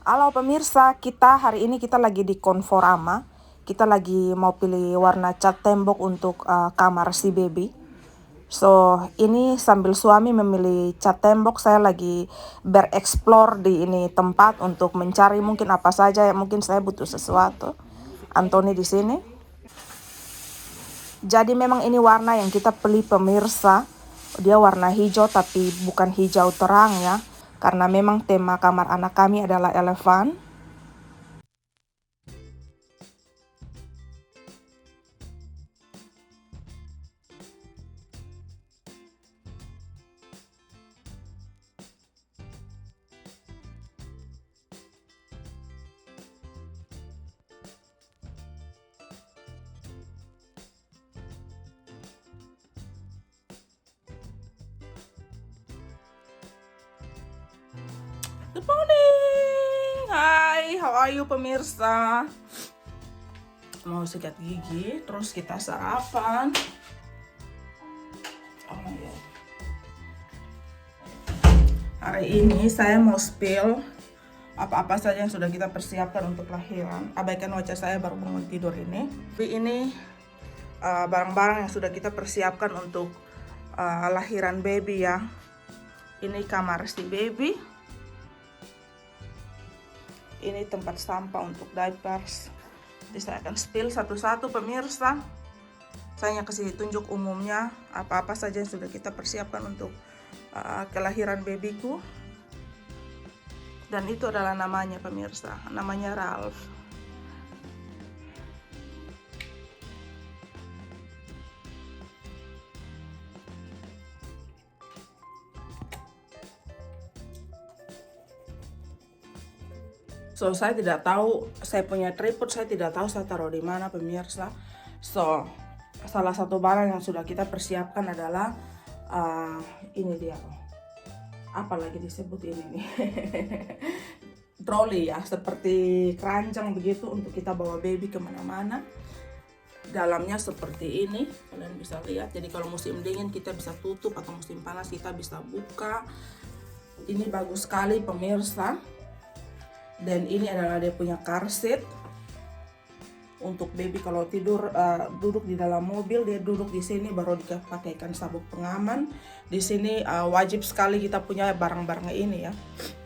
Halo pemirsa, hari ini kita lagi di Conforama. Kita lagi mau pilih warna cat tembok untuk kamar si baby. So, ini sambil suami memilih cat tembok, saya lagi bereksplor di ini tempat untuk mencari mungkin apa saja yang mungkin saya butuh sesuatu. Anthony di sini. Jadi memang ini warna yang kita pilih pemirsa. Dia warna hijau tapi bukan hijau terang ya. Karena memang tema kamar anak kami adalah elephant. Good morning! Hai, how are you pemirsa? Mau sikat gigi, terus kita sarapan. Oh ya. Hari ini saya mau spill apa-apa saja yang sudah kita persiapkan untuk lahiran. Abaikan wajah saya baru bangun tidur ini. Ini barang-barang yang sudah kita persiapkan untuk lahiran baby ya. Ini kamar si baby. Ini tempat sampah untuk diapers. Jadi saya akan spill satu-satu pemirsa. Saya kasih tunjuk umumnya apa-apa saja yang sudah kita persiapkan untuk kelahiran babyku. Dan itu adalah namanya pemirsa, namanya Ralph. So, saya tidak tahu, saya punya tripod, saya tidak tahu saya taruh di mana pemirsa. So, salah satu barang yang sudah kita persiapkan adalah ini dia. Apa lagi disebut ini nih? Trolley ya, seperti keranjang begitu untuk kita bawa baby kemana-mana. Dalamnya seperti ini, kalian bisa lihat. Jadi kalau musim dingin kita bisa tutup, atau musim panas kita bisa buka. Ini bagus sekali pemirsa. Dan ini adalah dia punya car seat untuk baby kalau tidur duduk di dalam mobil, dia duduk di sini baru dipakaikan sabuk pengaman. Di sini wajib sekali kita punya barang-barang ini ya.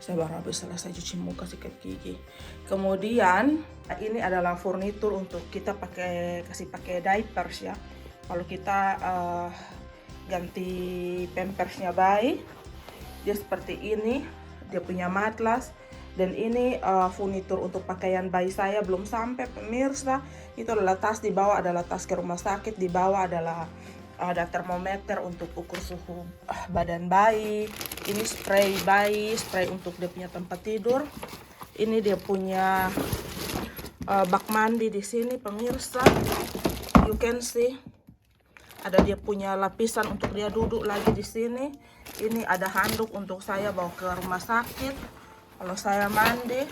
Saya baru habis selesai cuci muka, sikat gigi. Kemudian ini adalah furnitur untuk kita kasih pakai diapers ya. Kalau kita ganti pampersnya bayi, dia seperti ini. Dia punya matlas. Dan ini furnitur untuk pakaian bayi saya belum sampai pemirsa. Itu adalah tas, di bawah adalah tas ke rumah sakit, di bawah adalah ada termometer untuk ukur suhu badan bayi. Ini spray bayi, spray untuk dia punya tempat tidur. Ini dia punya bak mandi di sini pemirsa. You can see. Ada dia punya lapisan untuk dia duduk lagi di sini. Ini ada handuk untuk saya bawa ke rumah sakit. Kalau saya mandi,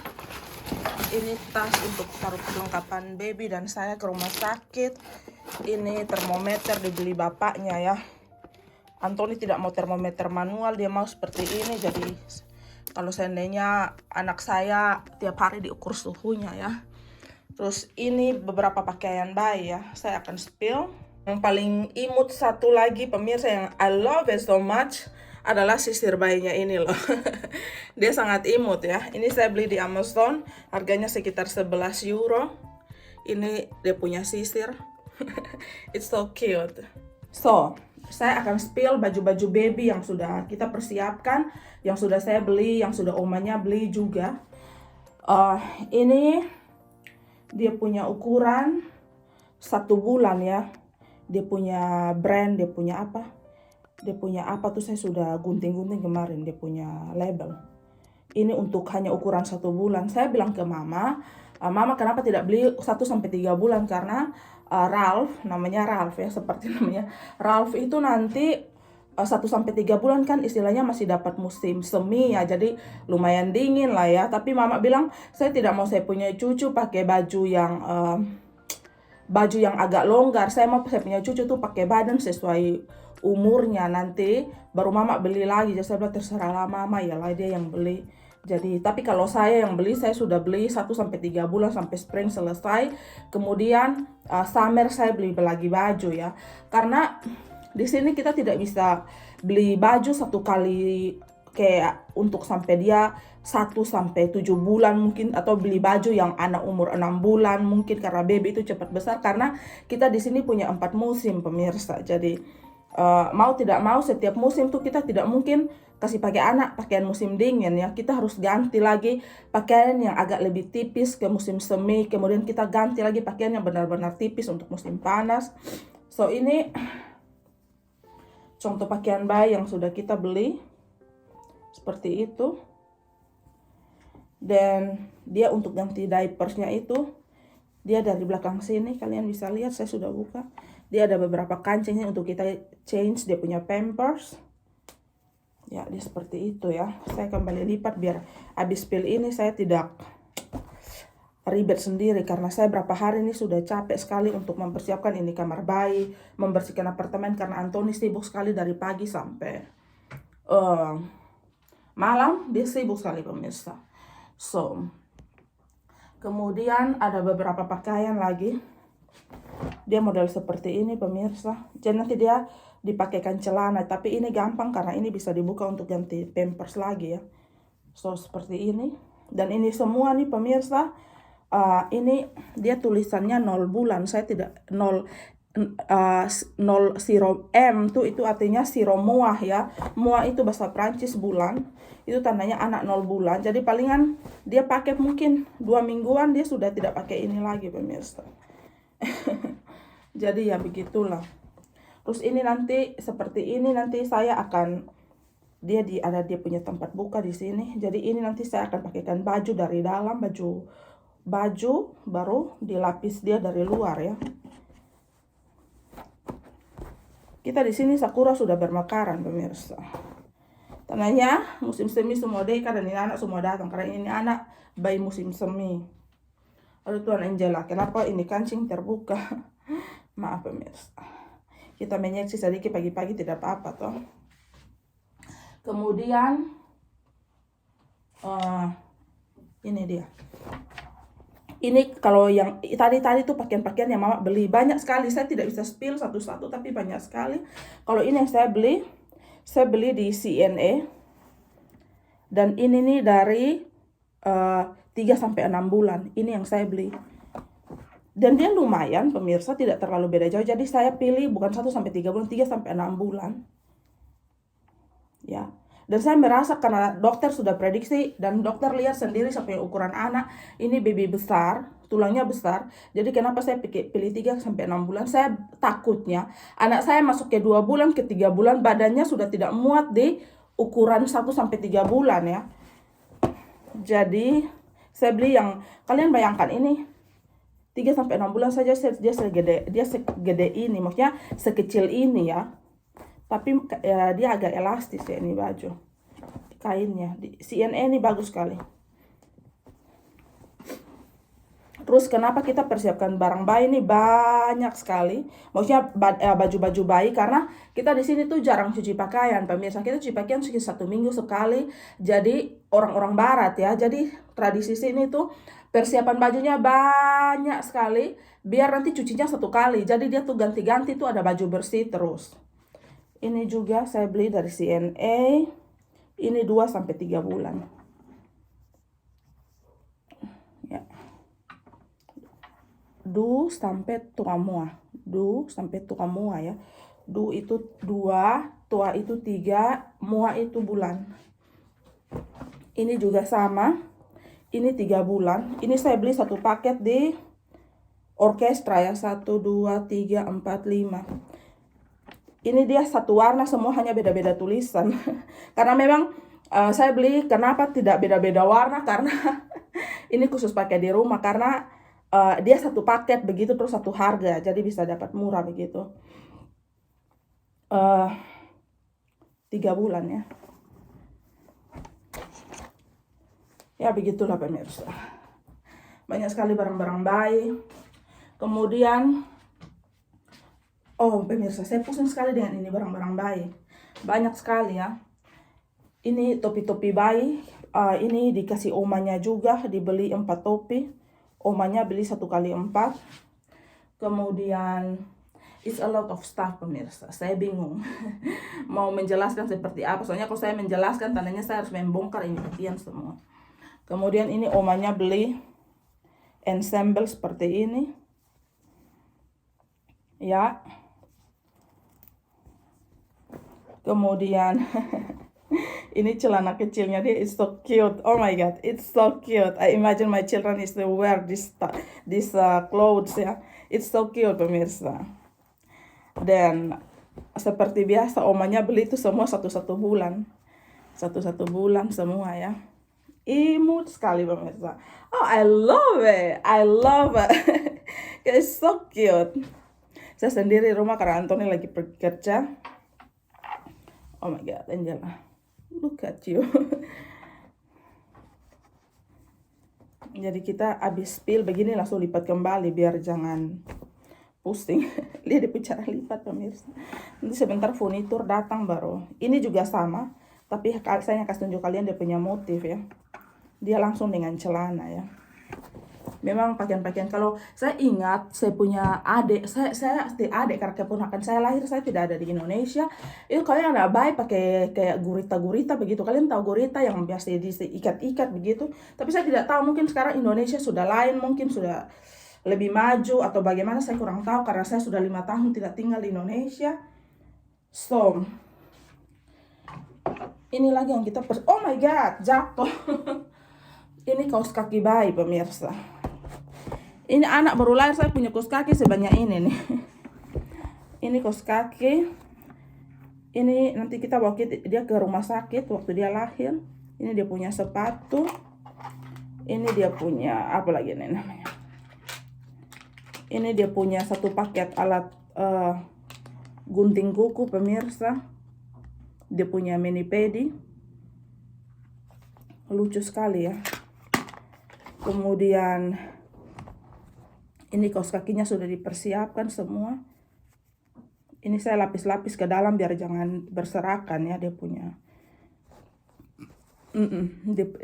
ini tas untuk taruh perlengkapan baby dan saya ke rumah sakit. Ini termometer dibeli bapaknya ya. Anthony tidak mau termometer manual, dia mau seperti ini. Jadi kalau seandainya anak saya tiap hari diukur suhunya ya. Terus ini beberapa pakaian bayi ya, saya akan spill. Yang paling imut satu lagi pemirsa yang I love it so much adalah sisir bayinya ini loh. Dia sangat imut ya. Ini saya beli di Amazon, harganya sekitar 11 euro. Ini dia punya sisir. It's so cute. So, saya akan spill baju-baju baby yang sudah kita persiapkan, yang sudah saya beli, yang sudah omanya beli juga. Ini dia punya ukuran 1 bulan ya. Dia punya brand, dia punya apa tuh saya sudah gunting-gunting kemarin, dia punya label. Ini untuk hanya ukuran 1 bulan. Saya bilang ke mama, mama kenapa tidak beli 1-3 bulan? Karena Ralph, namanya Ralph ya, seperti namanya Ralph itu nanti 1-3 bulan kan istilahnya masih dapat musim semi ya, jadi lumayan dingin lah ya. Tapi mama bilang saya tidak mau saya punya cucu pakai baju yang agak longgar. Saya punya cucu tuh pakai badan sesuai umurnya, nanti baru mama beli lagi. Jadi saya bilang terserahlah mama, ya lah dia yang beli. Jadi, tapi kalau saya yang beli, saya sudah beli 1 sampai 3 bulan sampai spring selesai. Kemudian summer saya beli lagi baju ya. Karena di sini kita tidak bisa beli baju satu kali kayak untuk sampai dia 1 sampai 7 bulan mungkin, atau beli baju yang anak umur 6 bulan mungkin, karena baby itu cepat besar. Karena kita di sini punya 4 musim pemirsa. Jadi mau tidak mau setiap musim tuh kita tidak mungkin kasih pakai anak pakaian musim dingin ya. Kita harus ganti lagi pakaian yang agak lebih tipis ke musim semi. Kemudian kita ganti lagi pakaian yang benar-benar tipis untuk musim panas. So ini contoh pakaian bayi yang sudah kita beli. Seperti itu. Dan dia untuk ganti diapersnya itu, dia dari belakang sini, kalian bisa lihat saya sudah buka. Dia ada beberapa kancingnya untuk kita change dia punya pampers. Ya, dia seperti itu ya. Saya kembali lipat biar habis pil ini saya tidak ribet sendiri. Karena saya berapa hari ini sudah capek sekali untuk mempersiapkan ini kamar bayi, membersihkan apartemen. Karena Anthony sibuk sekali dari pagi sampai malam. Dia sibuk sekali pemirsa. So, kemudian ada beberapa pakaian lagi. Dia model seperti ini pemirsa. Jadi nanti dia dipakaikan celana, tapi ini gampang karena ini bisa dibuka untuk ganti pampers lagi ya. So seperti ini. Dan ini semua nih pemirsa, ini dia tulisannya 0 bulan. Saya tidak 0 siro M tuh itu artinya siro muah ya. Muah itu bahasa Prancis bulan. Itu tandanya anak 0 bulan. Jadi palingan dia pakai mungkin 2 mingguan dia sudah tidak pakai ini lagi pemirsa. Jadi ya begitulah. Terus ini nanti seperti ini nanti saya akan ada dia punya tempat buka di sini. Jadi ini nanti saya akan pakaikan baju dari dalam, baju baru dilapis dia dari luar ya. Kita di sini sakura sudah bermekaran pemirsa. Tandanya musim semi semua deka dan ini anak semua datang karena ini anak bayi musim semi. Aduh Tuhan Angela, kenapa ini kancing terbuka? Maaf pemirsa. Kita menyeksi sedikit pagi-pagi tidak apa-apa toh. Kemudian ini dia. Ini kalau yang tadi tuh pakaian-pakaian yang mama beli banyak sekali. Saya tidak bisa spill satu-satu tapi banyak sekali. Kalau ini yang saya beli di CNA. Dan ini nih dari 3-6 bulan. Ini yang saya beli. Dan dia lumayan pemirsa, tidak terlalu beda jauh. Jadi saya pilih bukan 1-3 bulan, 3-6 bulan. Ya. Dan saya merasa karena dokter sudah prediksi dan dokter lihat sendiri sampai ukuran anak ini baby besar, tulangnya besar. Jadi kenapa saya pilih 3-6 bulan? Saya takutnya anak saya masuk ke 2 bulan, ke 3 bulan badannya sudah tidak muat di ukuran 1-3 bulan ya. Jadi saya beli yang kalian bayangkan ini 3-6 bulan saja dia segede ini, maksudnya sekecil ini ya. Tapi dia agak elastis ya ini baju. Kainnya di CNA ini bagus sekali. Terus kenapa kita persiapkan barang bayi ini banyak sekali? Maksudnya baju-baju bayi karena kita di sini tuh jarang cuci pakaian pemirsa. Kita cuci pakaian sekitar 1 minggu sekali. Jadi orang-orang barat ya. Jadi tradisi sini tuh persiapan bajunya banyak sekali. Biar nanti cucinya 1 kali. Jadi dia tuh ganti-ganti tuh ada baju bersih terus. Ini juga saya beli dari CNA. Ini 2-3 bulan. Ya. 2 sampai tua mua. 2 sampai tua mua ya. 2 itu 2, tua itu 3, mua itu bulan. Ini juga sama. Ini 3 bulan. Ini saya beli 1 paket di orkestra ya. 1, 2, 3, 4, 5. Ini dia 1 warna, semua hanya beda-beda tulisan. Karena memang saya beli kenapa tidak beda-beda warna, karena ini khusus pakai di rumah. Karena dia 1 paket begitu terus 1 harga. Jadi bisa dapat murah begitu. 3 bulan ya. Ya begitulah pemirsa. Banyak sekali barang-barang bayi. Kemudian pemirsa, saya pusing sekali dengan ini barang-barang bayi. Banyak sekali ya. Ini topi-topi bayi. Ini dikasih omanya juga, dibeli 4 topi. Omanya beli 1x4. Kemudian it's a lot of stuff pemirsa. Saya bingung mau menjelaskan seperti apa. Soalnya kalau saya menjelaskan tandanya saya harus membongkar ini bagian semua. Kemudian ini omanya beli ensemble seperti ini. Ya. Kemudian ini celana kecilnya dia, it's so cute. Oh my god, it's so cute. I imagine my children is to wear this clothes ya. It's so cute pemirsa. Dan seperti biasa omanya beli itu semua satu-satu bulan. Satu-satu bulan semua ya. Imut sekali pemirsa. Oh, I love it. I love it. It's so cute. Saya sendiri di rumah karena Anthony lagi pergi kerja. Oh my god, Angela. Look at you. Jadi kita habis spill begini langsung lipat kembali biar jangan pusing. Lihat dia punya cara lipat pemirsa. Nanti sebentar furnitur datang baru. Ini juga sama, tapi saya kasih tunjuk kalian dia punya motif ya. Dia langsung dengan celana ya. Memang pakaian-pakaian, kalau saya ingat saya punya adik, saya adik karena keponakan saya lahir, saya tidak ada di Indonesia. Itu kalian ada bayi pakai kayak gurita-gurita begitu. Kalian tahu gurita yang biasa diikat-ikat begitu. Tapi saya tidak tahu, mungkin sekarang Indonesia sudah lain, mungkin sudah lebih maju atau bagaimana, saya kurang tahu karena saya sudah 5 tahun tidak tinggal di Indonesia. So, ini lagi yang kita oh my god, jatuh. Ini kaos kaki bayi pemirsa. Ini anak baru lahir, saya punya kaos kaki sebanyak ini nih. Ini kaos kaki. Ini nanti kita bawa dia ke rumah sakit waktu dia lahir. Ini dia punya sepatu. Ini dia punya apa lagi nih namanya? Ini dia punya satu paket alat gunting kuku pemirsa. Dia punya mini pedi. Lucu sekali ya. Kemudian ini kaos kakinya sudah dipersiapkan semua. Ini saya lapis-lapis ke dalam biar jangan berserakan ya dia punya.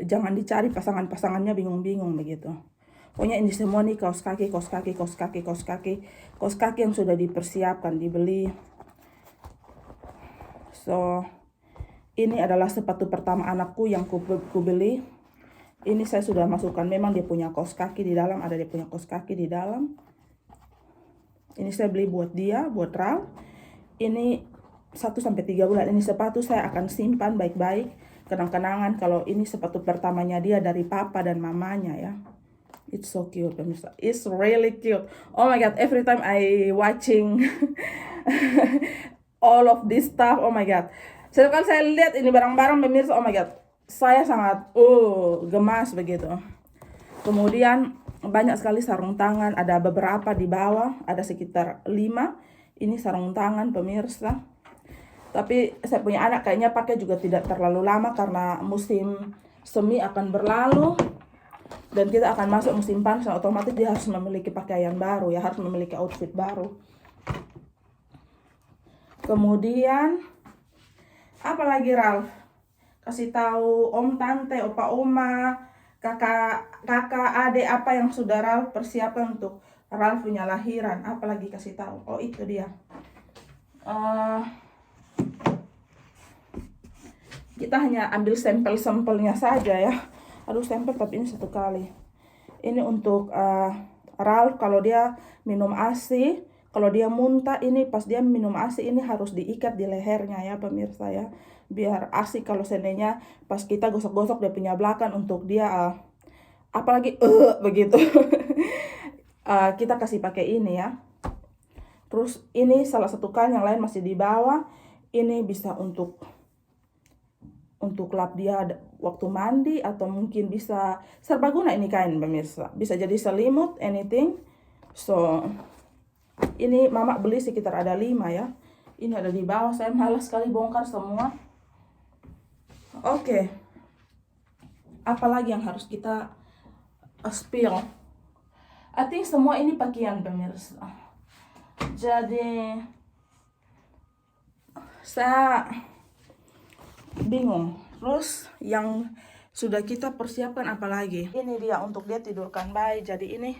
Jangan dicari pasangan-pasangannya bingung-bingung begitu. Pokoknya ini semua nih kaos kaki yang sudah dipersiapkan, dibeli. So, ini adalah sepatu pertama anakku yang ku beli. Ini saya sudah masukkan, memang dia punya kaos kaki di dalam, ada dia punya kaos kaki di dalam. Ini saya beli buat dia, buat Ralph. Ini 1-3 bulan. Ini sepatu saya akan simpan baik-baik, kenang-kenangan kalau ini sepatu pertamanya dia dari papa dan mamanya ya. It's so cute pemirsa. It's really cute. Oh my god, every time I watching all of this stuff, oh my god. Setiap kali saya lihat ini barang-barang pemirsa, oh my god, saya sangat gemas begitu. Kemudian banyak sekali sarung tangan, ada beberapa di bawah, ada sekitar 5. Ini sarung tangan pemirsa. Tapi saya punya anak kayaknya pakai juga tidak terlalu lama karena musim semi akan berlalu dan kita akan masuk musim panas, otomatis dia harus memiliki pakaian baru ya, harus memiliki outfit baru. Kemudian apa lagi Ralph? Kasih tahu om, tante, opa, oma, kakak, adik apa yang sudah Ralph persiapkan untuk Ralph punya lahiran. Apalagi kasih tahu. Oh itu dia. Kita hanya ambil sampel-sampelnya saja ya. Aduh sampel tapi ini 1 kali. Ini untuk Ralph kalau dia minum ASI. Kalau dia muntah ini pas dia minum ASI ini harus diikat di lehernya ya pemirsa ya. Biar ASI kalau seandainya pas kita gosok-gosok dia punya belakang untuk dia apalagi begitu. Kita kasih pakai ini ya. Terus ini salah satu kain yang lain masih di bawah. Ini bisa untuk lap dia waktu mandi atau mungkin bisa serbaguna ini kain pemirsa. Bisa jadi selimut, anything. So ini mama beli sekitar ada 5 ya. Ini ada di bawah, saya malas sekali bongkar semua. Oke. Apalagi yang harus kita spill? I think semua ini pakaian pemirsa. Jadi saya bingung. Terus yang Sudah kita persiapkan apa lagi? Ini dia untuk dia tidurkan bayi. Jadi ini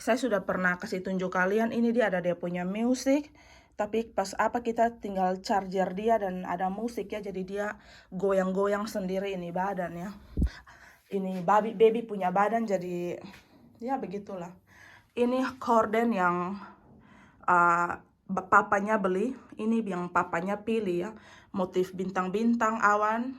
saya sudah pernah kasih tunjuk kalian. Ini dia ada dia punya musik. Tapi pas apa kita tinggal charger dia dan ada musik ya. Jadi dia goyang-goyang sendiri ini badan ya. Ini baby punya badan jadi ya begitulah. Ini korden yang papanya beli. Ini yang papanya pilih ya. Motif bintang-bintang, awan.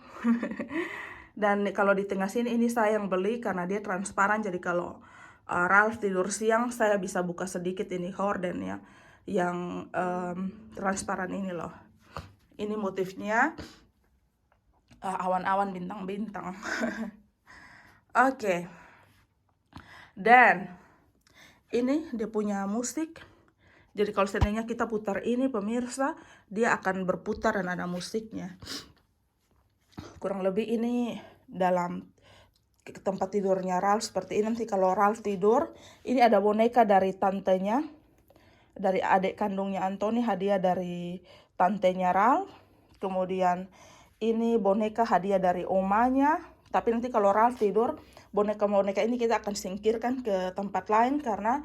Dan kalau di tengah sini ini saya yang beli karena dia transparan. Jadi kalau Ralph tidur siang saya bisa buka sedikit ini horden ya. Yang transparan ini loh. Ini motifnya awan-awan bintang-bintang. Oke. Dan ini dia punya musik. Jadi kalau seandainya kita putar ini pemirsa, dia akan berputar dan ada musiknya. Kurang lebih ini dalam tempat tidurnya Ralph seperti ini. Nanti kalau Ralph tidur, ini ada boneka dari tantenya, dari adik kandungnya Anthony, hadiah dari tantenya Ralph. Kemudian ini boneka hadiah dari omanya. Tapi nanti kalau Ralph tidur, boneka-boneka ini kita akan singkirkan ke tempat lain karena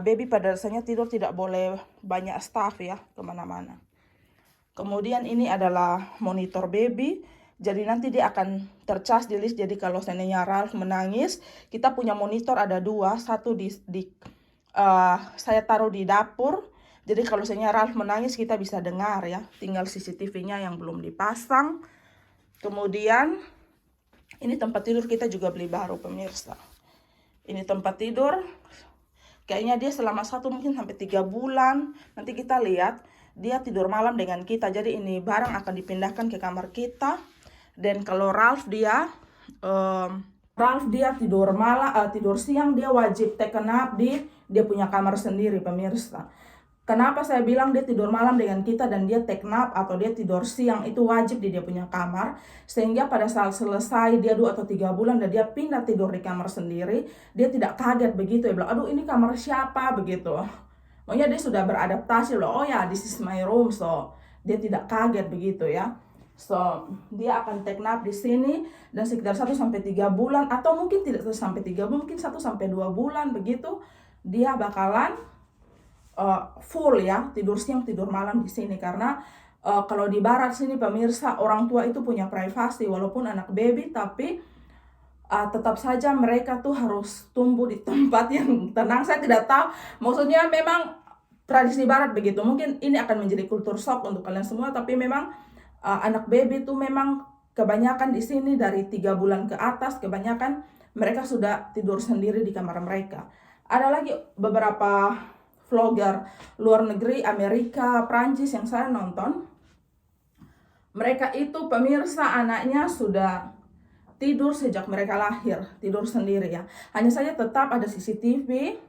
baby pada dasarnya tidur tidak boleh banyak staff ya kemana-mana. Kemudian ini adalah monitor baby. Jadi nanti dia akan tercas di list. Jadi kalau seandainya Ralph menangis, kita punya monitor ada dua. Satu saya taruh di dapur. Jadi kalau seandainya Ralph menangis kita bisa dengar ya. Tinggal CCTV-nya yang belum dipasang. Kemudian ini tempat tidur kita juga beli baru pemirsa. Ini tempat tidur. Kayaknya dia selama 1 mungkin sampai 3 bulan. Nanti kita lihat dia tidur malam dengan kita. Jadi ini barang akan dipindahkan ke kamar kita. Dan kalau Ralph dia tidur malam, tidur siang dia wajib take a nap di dia punya kamar sendiri pemirsa. Kenapa saya bilang dia tidur malam dengan kita dan dia take nap atau dia tidur siang itu wajib di dia punya kamar. Sehingga pada saat selesai dia 2 atau 3 bulan dan dia pindah tidur di kamar sendiri, dia tidak kaget begitu ya bilang, aduh ini kamar siapa begitu. Pokoknya dia sudah beradaptasi loh, oh ya this is my room, so dia tidak kaget begitu ya. So, dia akan take nap di sini dan sekitar 1 sampai 3 bulan atau mungkin tidak sampai 3 bulan, mungkin 1 sampai 2 bulan begitu dia bakalan full ya, tidur siang, tidur malam di sini karena kalau di barat sini pemirsa orang tua itu punya privasi walaupun anak baby tapi tetap saja mereka tuh harus tumbuh di tempat yang tenang. Saya tidak tahu, maksudnya memang tradisi barat begitu. Mungkin ini akan menjadi kultur shock untuk kalian semua, tapi memang anak baby tuh memang kebanyakan di sini dari 3 bulan ke atas, kebanyakan mereka sudah tidur sendiri di kamar mereka. Ada lagi beberapa vlogger luar negeri, Amerika, Prancis yang saya nonton. Mereka itu pemirsa anaknya sudah tidur sejak mereka lahir, tidur sendiri ya. Hanya saja tetap ada CCTV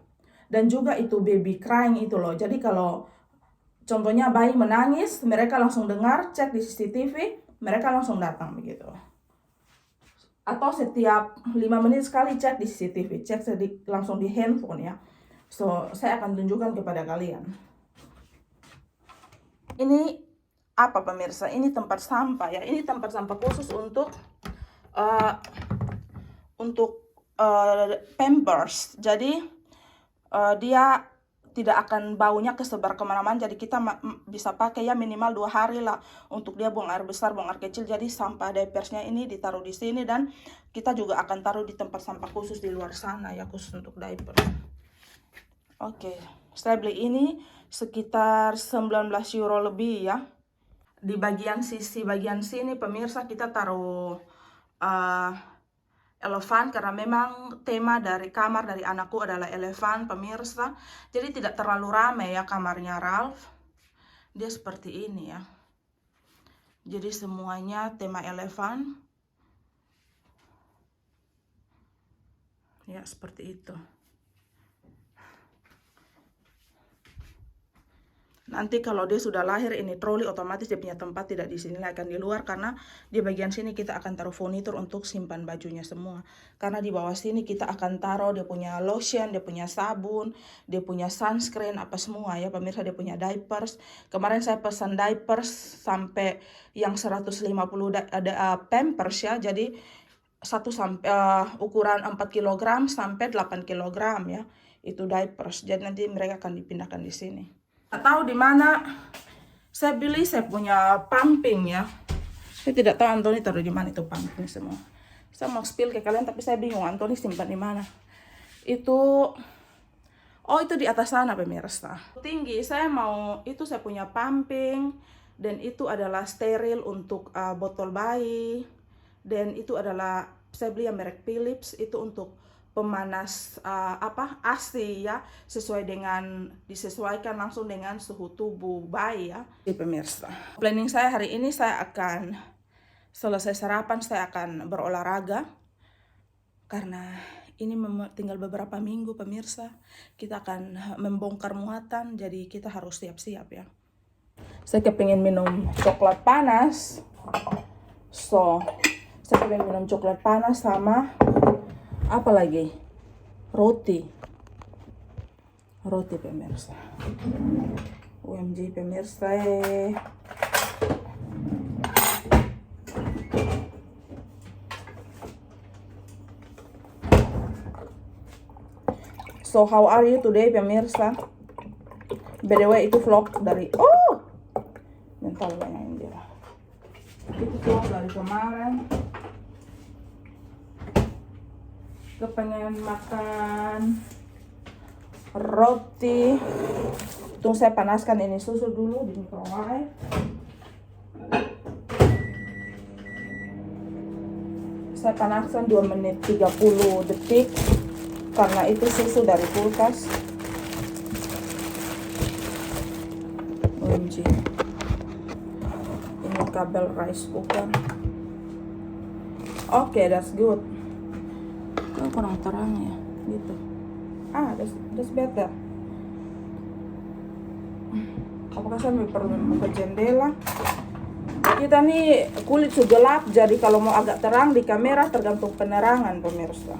dan juga itu baby crying itu loh. Jadi kalau contohnya bayi menangis, mereka langsung dengar, cek di CCTV, mereka langsung datang begitu. Atau setiap 5 menit sekali cek di CCTV, cek langsung di handphone ya. So, saya akan tunjukkan kepada kalian. Ini apa pemirsa? Ini tempat sampah ya. Ini tempat sampah khusus untuk Pampers. Jadi dia tidak akan baunya kesebar kemana-mana. Jadi kita bisa pakai ya minimal 2 hari lah untuk dia buang air besar, buang air kecil. Jadi sampah diapersnya ini ditaruh di sini dan kita juga akan taruh di tempat sampah khusus di luar sana ya, khusus untuk diaper. Oke, saya beli ini sekitar 19 euro lebih ya. Di bagian sini pemirsa kita taruh elephant karena memang tema dari kamar dari anakku adalah elephant pemirsa. Jadi tidak terlalu ramai ya kamarnya Ralph. Dia seperti ini ya. Jadi semuanya tema elephant. Ya seperti itu. Nanti kalau dia sudah lahir ini troli otomatis dia punya tempat tidak di sini, akan di luar karena di bagian sini kita akan taruh furnitur untuk simpan bajunya semua. Karena di bawah sini kita akan taruh dia punya lotion, dia punya sabun, dia punya sunscreen apa semua ya pemirsa, dia punya diapers. Kemarin saya pesan diapers sampai yang 150 ada Pampers ya. Jadi ukuran 4 kg sampai 8 kg ya. Itu diapers. Jadi nanti mereka akan dipindahkan di sini. Tahu di mana saya beli saya punya pumping ya. Saya tidak tahu Anthony taruh di mana itu pumping semua. Saya mau spill ke kalian tapi saya bingung Anthony simpan di mana. Itu itu di atas sana pemirsa. Tinggi saya punya pumping dan itu adalah steril untuk botol bayi. Dan itu adalah saya beli yang merek Philips, itu untuk pemanas AC ya, disesuaikan langsung dengan suhu tubuh bayi ya. Pemirsa, planning saya hari ini saya akan selesai sarapan saya akan berolahraga karena ini tinggal beberapa minggu pemirsa kita akan membongkar muatan, jadi kita harus siap-siap ya. Saya kepingin minum coklat panas, saya pengen minum coklat panas sama apa lagi? Roti pemirsa. OMG pemirsa. So how are you today pemirsa? By the way itu vlog dari mental banyak dia. Itu vlog dari kemarin. Kepengen makan roti. Tunggu saya panaskan ini susu dulu di microwave. Saya panaskan 2 menit 30 detik karena itu susu dari kulkas. OMG. Ini kabel rice cooker. Oke, that's good. Kurang terang ya gitu. That's better. Apakah saya perlu membuka jendela? Kita nih kulit sudah gelap, jadi kalau mau agak terang di kamera tergantung penerangan pemirsa.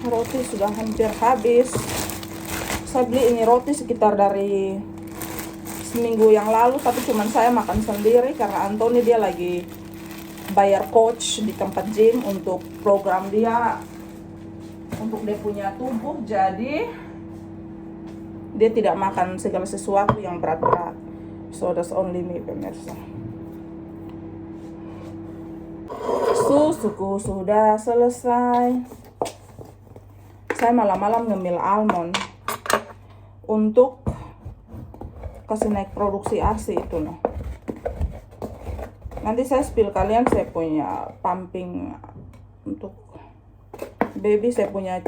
Roti sudah hampir habis. Saya beli ini roti sekitar dari seminggu yang lalu, tapi cuman saya makan sendiri karena Anthony dia lagi bayar coach di tempat gym untuk program dia untuk dia punya tubuh, jadi dia tidak makan segala sesuatu yang berat-berat. So that's only me pemirsa. Susuku sudah selesai. Saya malam-malam ngemil almond untuk kasih naik produksi ASI itu noh. Nanti saya spill kalian saya punya pumping untuk baby, saya punya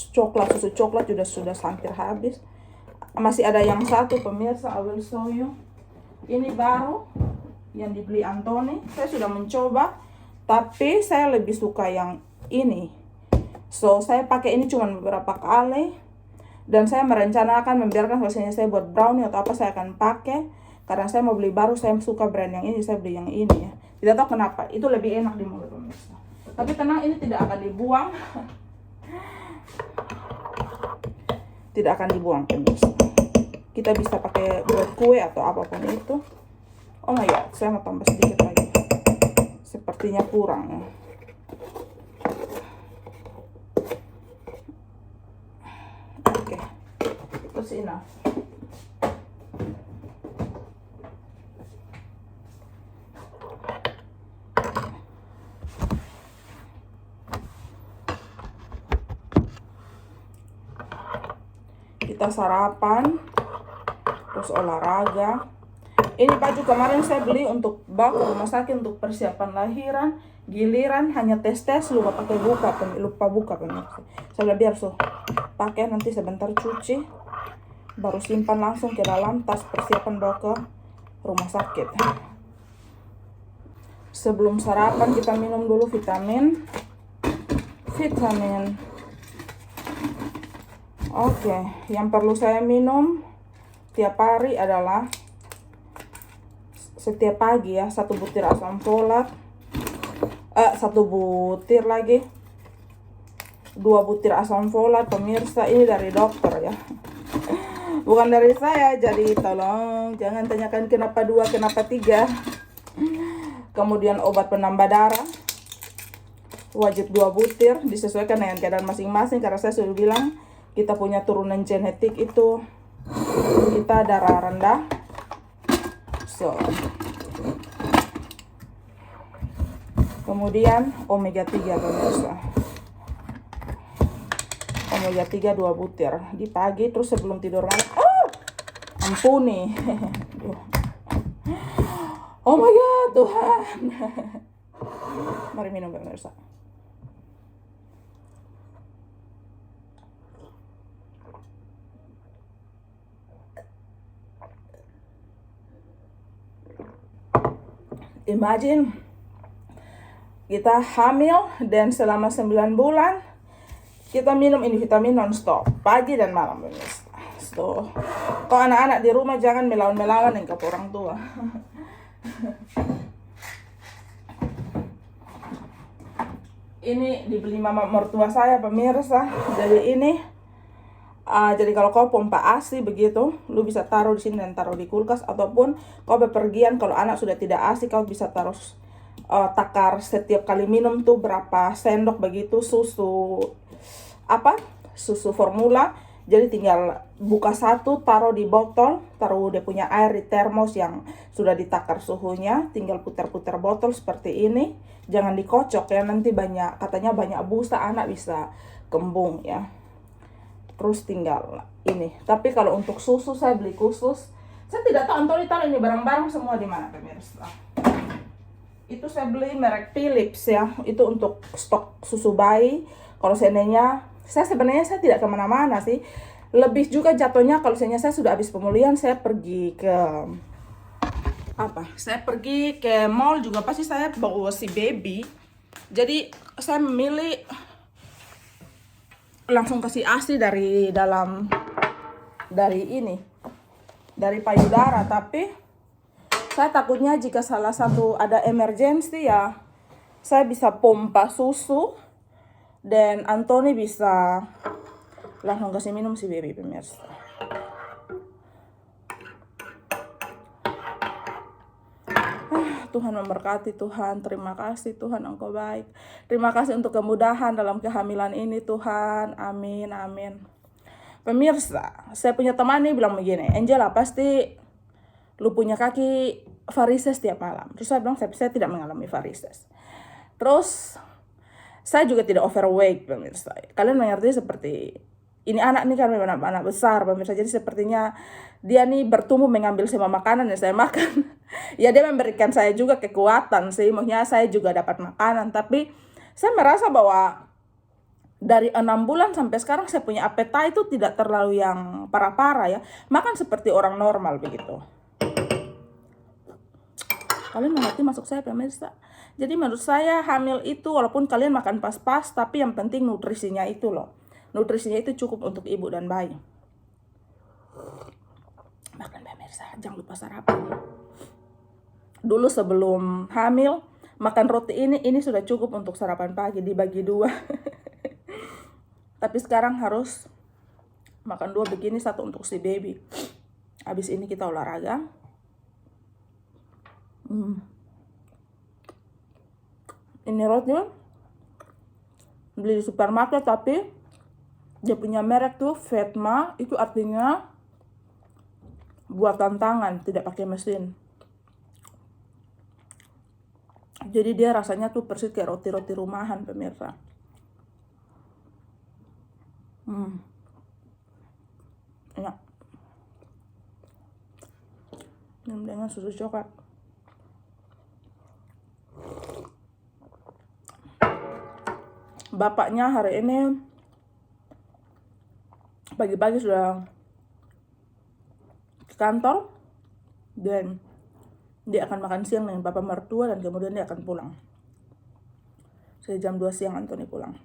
susu coklat sudah hampir habis. Masih ada yang satu pemirsa, I will show you. Ini baru yang dibeli Anthony. Saya sudah mencoba, tapi saya lebih suka yang ini. So saya pakai ini cuma beberapa kali dan saya merencanakan membiarkan hasilnya saya buat brownie atau apa saya akan pakai karena saya mau beli baru. Saya suka brand yang ini, saya beli yang ini ya. Tidak tahu kenapa, itu lebih enak di mulut pemirsa. Tapi tenang, ini tidak akan dibuang. Tidak akan dibuang pemirsa. Kita bisa pakai buat kue atau apapun itu. Oh my god, saya mau tambah sedikit lagi. Sepertinya kurang ya. That's enough. Kita sarapan, terus olahraga. Ini baju kemarin saya beli untuk bawa ke rumah sakit untuk persiapan lahiran. Giliran hanya tes lupa buka pemirsa. Saya biar pakai nanti sebentar cuci, baru simpan langsung ke dalam tas persiapan bawa ke rumah sakit. Sebelum sarapan kita minum dulu vitamin. Oke, yang perlu saya minum tiap hari adalah setiap pagi ya, 1 butir asam folat, 1 butir lagi, 2 butir asam folat pemirsa. Ini dari dokter ya, bukan dari saya, jadi tolong jangan tanyakan kenapa 2, kenapa 3. Kemudian obat penambah darah wajib 2 butir, disesuaikan dengan keadaan masing-masing, karena saya sudah bilang kita punya turunan genetik itu kita darah rendah. So, kemudian omega 3 pemirsa, omega 3 2 butir di pagi, terus sebelum tidur malam. Ampuni. Oh my god, Tuhan. Mari minum pemirsa. Imagine kita hamil dan selama 9 bulan kita minum ini vitamin non-stop pagi dan malam pemirsa. So, kok anak-anak di rumah jangan melawan-melawan dengan orang tua. Ini dibeli mama mertua saya pemirsa. Jadi ini jadi kalau kau pompa ASI begitu, lu bisa taruh di sini dan taruh di kulkas, ataupun kau bepergian kalau anak sudah tidak ASI, kau bisa taruh takar setiap kali minum tuh berapa sendok begitu susu susu formula. Jadi tinggal buka satu, taruh di botol, taruh dia punya air di termos yang sudah ditakar suhunya, tinggal putar-putar botol seperti ini. Jangan dikocok ya, nanti katanya banyak busa, anak bisa kembung ya. Terus tinggal ini. Tapi kalau untuk susu saya beli khusus. Saya tidak tahu Antoni taruh ini barang-barang semua di mana pemirsa. Itu saya beli merek Philips ya. Itu untuk stok susu bayi. Kalau sebenarnya saya tidak kemana-mana sih. Lebih juga jatuhnya kalau saya sudah habis pemulihan, saya pergi ke Saya pergi ke mall juga pasti saya bawa si baby. Jadi saya memilih langsung kasih ASI dari payudara. Tapi saya takutnya jika salah satu ada emergency ya, saya bisa pompa susu dan Antoni bisa langsung kasih minum si baby pemirsa. Tuhan memberkati Tuhan, terima kasih Tuhan, Engkau baik. Terima kasih untuk kemudahan dalam kehamilan ini Tuhan, amin, amin. Pemirsa, saya punya teman nih bilang begini, Angela pasti lu punya kaki varises tiap malam. Terus saya bilang saya tidak mengalami varises. Terus saya juga tidak overweight pemirsa. Kalian mengerti seperti ini anak nih kan memang anak besar pemirsa, jadi sepertinya dia nih bertumbuh mengambil semua makanan yang saya makan. Ya dia memberikan saya juga kekuatan sih, maksudnya saya juga dapat makanan. Tapi saya merasa bahwa dari 6 bulan sampai sekarang saya punya appetite itu tidak terlalu yang parah-parah ya. Makan seperti orang normal begitu. Kalian mengerti maksud saya pemirsa? Jadi menurut saya hamil itu walaupun kalian makan pas-pas, tapi yang penting nutrisinya itu loh. Nutrisinya itu cukup untuk ibu dan bayi. Makan pemirsa, jangan lupa sarapan. Dulu sebelum hamil, makan roti ini sudah cukup untuk sarapan pagi, dibagi 2. Tapi sekarang harus makan 2 begini, 1 untuk si baby. Habis ini kita olahraga. Ini roti beli di supermarket, tapi dia punya merek tuh Vetma, itu artinya buatan tangan, tidak pakai mesin. Jadi dia rasanya tuh persis kayak roti-roti rumahan pemirsa. Enak. Minum dengan susu coklat. Bapaknya hari ini pagi-pagi sudah ke kantor dan dia akan makan siang dengan bapak mertua dan kemudian dia akan pulang. Saya jam 2 siang Antoni pulang.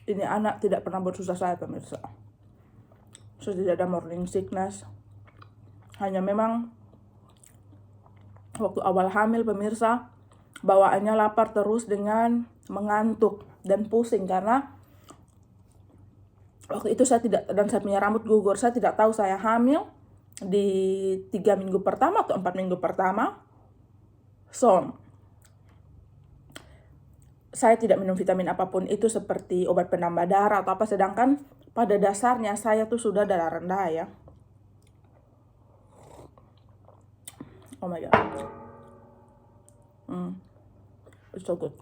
Ini anak tidak pernah bersusah saya, pemirsa. So, tidak ada morning sickness. Hanya memang waktu awal hamil, pemirsa, bawaannya lapar terus dengan mengantuk dan pusing karena waktu itu saya tidak, dan saya punya rambut gugur, saya tidak tahu saya hamil di 3 minggu pertama atau 4 minggu pertama. So, saya tidak minum vitamin apapun itu seperti obat penambah darah atau apa, sedangkan pada dasarnya saya tuh sudah darah rendah ya. Oh my god. It's so good.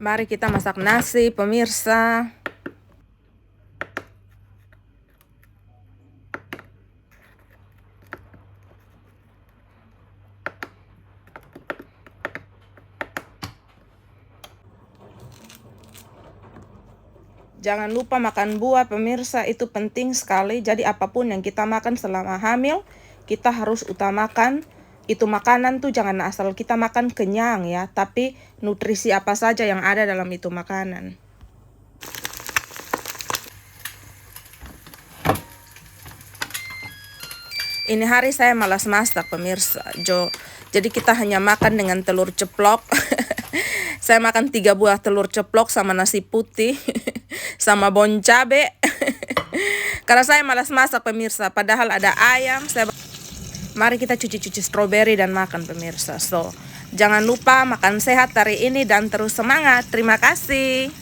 Mari kita masak nasi, pemirsa. Jangan lupa makan buah, pemirsa, itu penting sekali. Jadi apapun yang kita makan selama hamil, kita harus utamakan itu makanan tuh jangan asal kita makan kenyang ya, tapi nutrisi apa saja yang ada dalam itu makanan. Ini hari saya malas masak, pemirsa. Jadi kita hanya makan dengan telur ceplok. Saya makan 3 buah telur ceplok sama nasi putih sama bon cabe. Karena saya malas masak, pemirsa. Padahal ada ayam. Mari kita cuci-cuci stroberi dan makan, pemirsa. So, jangan lupa makan sehat hari ini dan terus semangat. Terima kasih.